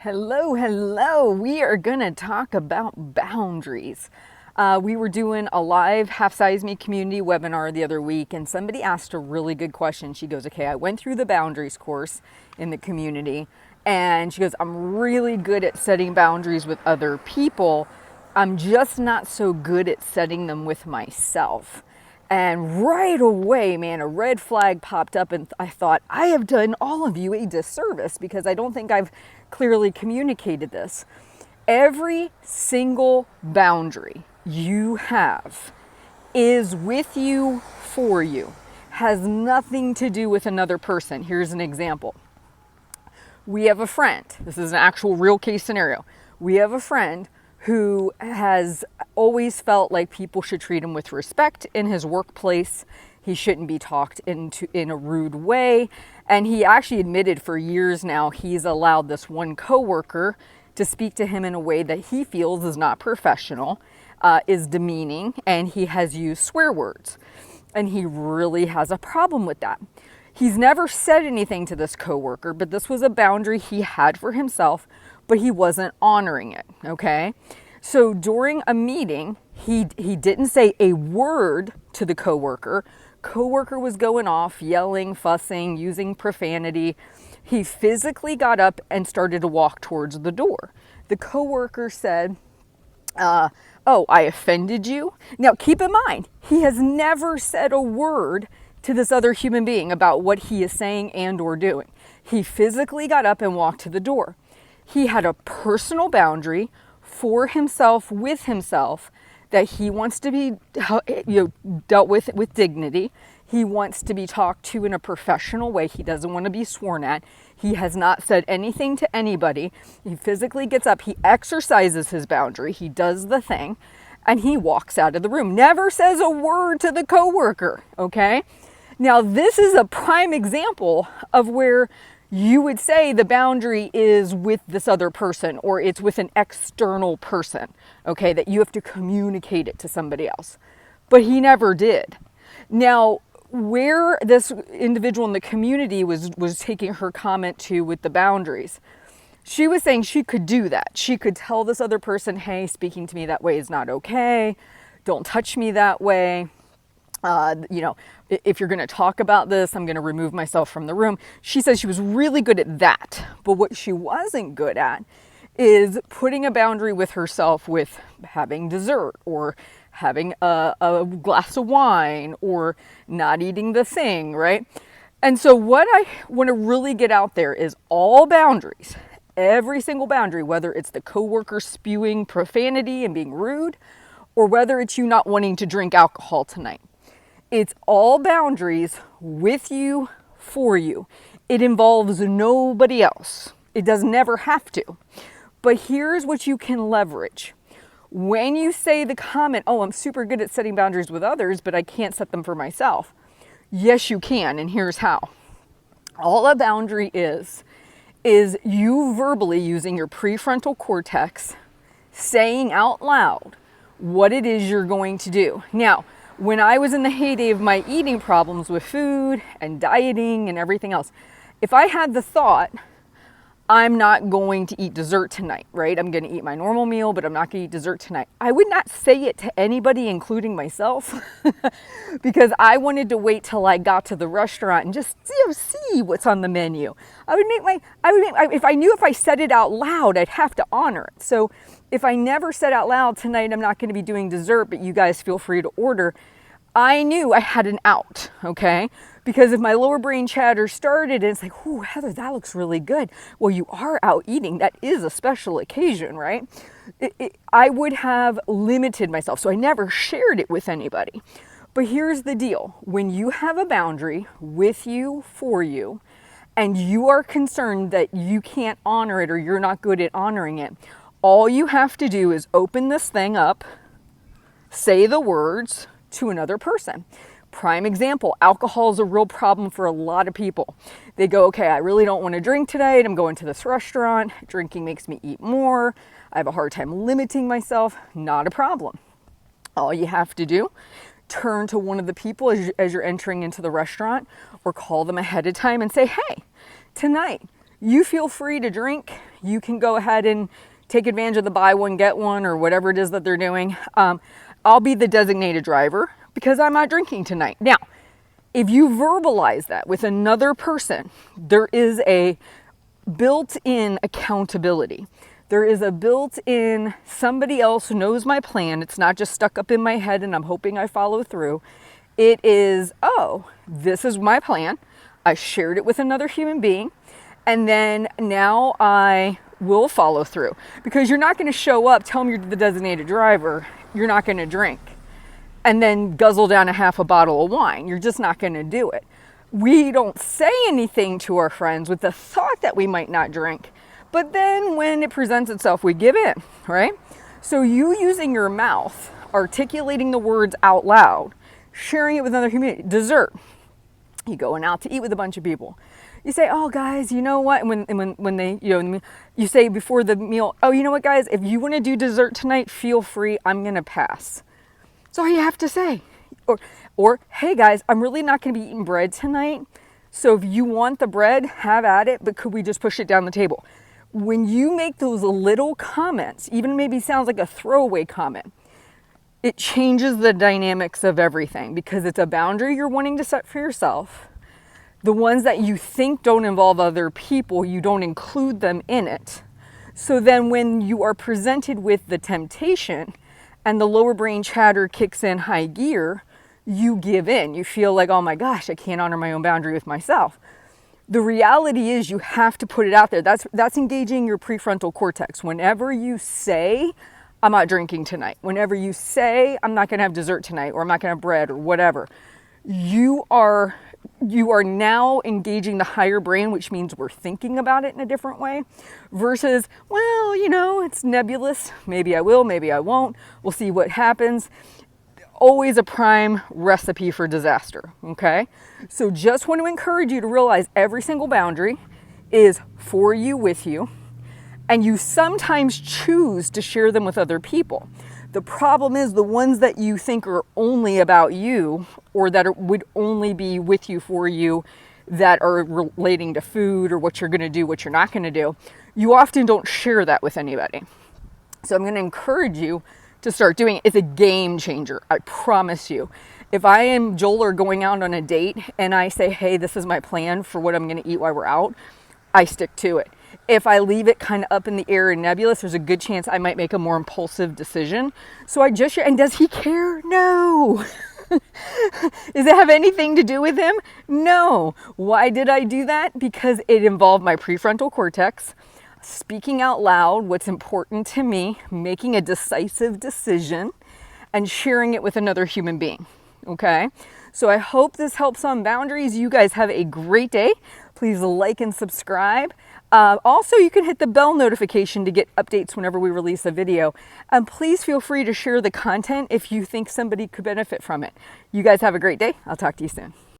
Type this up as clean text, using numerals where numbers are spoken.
Hello, hello. We are going to talk about boundaries. We were doing a live Half Size Me community webinar the other week, and somebody asked a really good question. She goes, okay, I went through the boundaries course in the community, and she goes, I'm really good at setting boundaries with other people. I'm just not so good at setting them with myself. And right away, man, a red flag popped up, and I thought, I have done all of you a disservice because I don't think I've clearly communicated this. Every single boundary you have is with you, for you, has nothing to do with another person. Here's an example. We have a friend. This is an actual real case scenario. We have a friend who has always felt like people should treat him with respect in his workplace. He shouldn't be talked into in a rude way. And he actually admitted for years now he's allowed this one coworker to speak to him in a way that he feels is not professional, is demeaning, and he has used swear words. And he really has a problem with that. He's never said anything to this coworker, but this was a boundary he had for himself, but he wasn't honoring it, okay? So during a meeting, he didn't say a word to the coworker. Coworker was going off, yelling, fussing, using profanity. He physically got up and started to walk towards the door. The coworker said, oh, I offended you? Now keep in mind, he has never said a word to this other human being about what he is saying and or doing. He physically got up and walked to the door. He had a personal boundary for himself, with himself, that he wants to be dealt with dignity. He wants to be talked to in a professional way. He doesn't want to be sworn at. He has not said anything to anybody. He physically gets up. He exercises his boundary. He does the thing, and he walks out of the room. Never says a word to the coworker, okay? Now, this is a prime example of where you would say the boundary is with this other person, or it's with an external person, okay, that you have to communicate it to somebody else. But he never did. Now, where this individual in the community was taking her comment to with the boundaries, she was saying she could do that. She could tell this other person, hey, speaking to me that way is not okay. Don't touch me that way. If you're going to talk about this, I'm going to remove myself from the room. She says she was really good at that. But what she wasn't good at is putting a boundary with herself with having dessert or having a glass of wine or not eating the thing, right? And so what I want to really get out there is all boundaries, every single boundary, whether it's the coworker spewing profanity and being rude, or whether it's you not wanting to drink alcohol tonight. It's all boundaries with you, for you. It involves nobody else. It does never have to. But here's what you can leverage. When you say the comment, oh, I'm super good at setting boundaries with others, but I can't set them for myself. Yes, you can, and here's how. All a boundary is you verbally using your prefrontal cortex, saying out loud what it is you're going to do. Now, when I was in the heyday of my eating problems with food and dieting and everything else, if I had the thought, I'm not going to eat dessert tonight, right? I'm going to eat my normal meal, but I'm not going to eat dessert tonight. I would not say it to anybody, including myself, because I wanted to wait till I got to the restaurant and just see what's on the menu. If I knew if I said it out loud, I'd have to honor it. So if I never said out loud, tonight I'm not going to be doing dessert, but you guys feel free to order, I knew I had an out, okay? Because if my lower brain chatter started and it's like, ooh, Heather, that looks really good. Well, you are out eating. That is a special occasion, right? I would have limited myself. So I never shared it with anybody. But here's the deal. When you have a boundary with you, for you, and you are concerned that you can't honor it or you're not good at honoring it, all you have to do is open this thing up, say the words to another person. Prime example, alcohol is a real problem for a lot of people. They go, okay, I really don't want to drink tonight. I'm going to this restaurant. Drinking makes me eat more. I have a hard time limiting myself. Not a problem. All you have to do, turn to one of the people as you're entering into the restaurant, or call them ahead of time and say, hey, tonight, you feel free to drink. you can go ahead and take advantage of the buy one, get one, or whatever it is that they're doing. I'll be the designated driver because I'm not drinking tonight. Now, if you verbalize that with another person, there is a built-in accountability. There is a built-in somebody else who knows my plan. It's not just stuck up in my head and I'm hoping I follow through. It is, oh, this is my plan. I shared it with another human being, and then now I will follow through. Because you're not going to show up, tell them you're the designated driver, you're not going to drink, and then guzzle down a half a bottle of wine. You're just not going to do it. We don't say anything to our friends with the thought that we might not drink, but then when it presents itself, we give in, right? So you using your mouth, articulating the words out loud, sharing it with another human, dessert. You going out to eat with a bunch of people. You say, oh guys, you know what? And when they, you say before the meal, oh, you know what guys, if you want to do dessert tonight, feel free, I'm going to pass. That's all you have to say. Or, hey guys, I'm really not going to be eating bread tonight. So if you want the bread, have at it, but could we just push it down the table? When you make those little comments, even maybe sounds like a throwaway comment, it changes the dynamics of everything because it's a boundary you're wanting to set for yourself. The ones that you think don't involve other people, you don't include them in it. So then when you are presented with the temptation and the lower brain chatter kicks in high gear, you give in. You feel like, oh my gosh, I can't honor my own boundary with myself. The reality is you have to put it out there. That's engaging your prefrontal cortex. Whenever you say, I'm not drinking tonight, whenever you say, I'm not going to have dessert tonight, or I'm not going to have bread, or whatever, you are now engaging the higher brain, which means we're thinking about it in a different way, versus, well, it's nebulous. Maybe I will, maybe I won't. We'll see what happens. Always a prime recipe for disaster, okay? So just want to encourage you to realize every single boundary is for you, with you, and you sometimes choose to share them with other people. The problem is the ones that you think are only about you, or that would only be with you, for you, that are relating to food or what you're going to do, what you're not going to do, you often don't share that with anybody. So I'm going to encourage you to start doing it. It's a game changer, I promise you. If I am Joel or going out on a date and I say, hey, this is my plan for what I'm going to eat while we're out, I stick to it. If I leave it kind of up in the air and nebulous, there's a good chance I might make a more impulsive decision. So I just share. And does he care? No. Does it have anything to do with him? No. Why did I do that? Because it involved my prefrontal cortex, speaking out loud what's important to me, making a decisive decision, and sharing it with another human being. Okay? So I hope this helps on boundaries. You guys have a great day. Please like and subscribe. Also, you can hit the bell notification to get updates whenever we release a video. And please feel free to share the content if you think somebody could benefit from it. You guys have a great day. I'll talk to you soon.